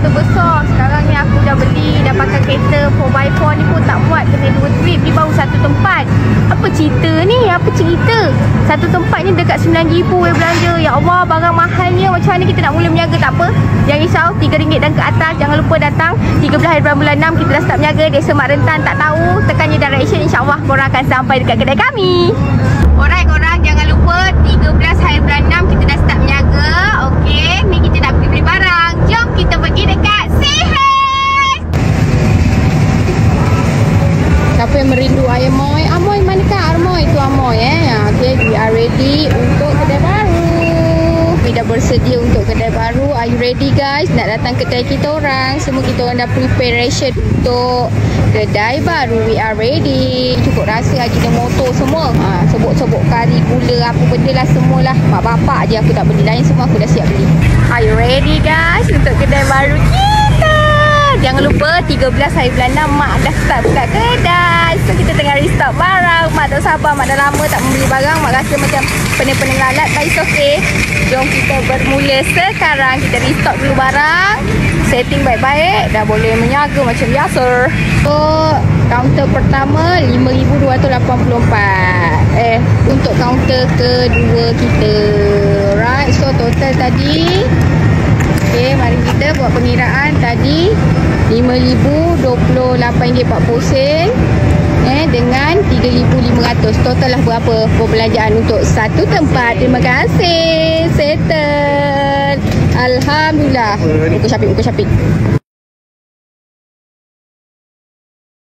kaunter besar. Sekarang ni aku dah beli, dah pakai kereta 4x4 ni pun tak muat. Kena 2 trip, ni baru satu tempat. Apa cerita ni? Apa cerita? Satu tempat ni dekat RM9,000 belanja. Ya Allah, barang mahalnya. Macam mana kita nak mula berniaga? Tak apa, jangan risau, RM3 dan ke atas. Jangan lupa datang 13 hari bulan 6. Kita dah start berniaga. Desa Mak Rentan. Tak tahu, tekan je direction, InsyaAllah korang akan sampai dekat kedai kami. Alright korang, jangan lupa 13 hari bulan 6 kita dah start berniaga. Okey, ni kita nak pergi beli barang. Jom kita pergi dekat Sehat. Siapa yang merindu Amoy? Amoy manakah Amoy? Itu Amoy Okay, we are ready untuk kedai baru. We dah bersedia untuk kedai baru. Are you ready guys? Nak datang kedai kita orang. Semua kita orang dah preparation untuk kedai baru. We are ready. Cukup rasa Haji motor semua. Sebut-sebut kari, gula, apa benda lah semualah. Mak bapak je aku tak beli. Lain semua aku dah siap beli. Are you ready guys untuk kedai baru kita? Jangan lupa 13 hari bulan 6 Mak dah start buka kedai. So kita tengah restock barang. Mak tak sabar, Mak dah lama tak membeli barang. Mak rasa macam pening-pening lalat. But it's okay. Jom kita bermula sekarang. Kita restock dulu barang. Setting baik-baik. Dah boleh menyaga macam biasa. So kaunter pertama RM5,284. Untuk kaunter kedua kita. Right. So total tadi, okay, mari kita buat pengiraan. Tadi RM5,028.40 dengan RM3,500. Total lah berapa perbelanjaan untuk satu tempat. Terima kasih. Settle. Alhamdulillah. Muka Syafiq.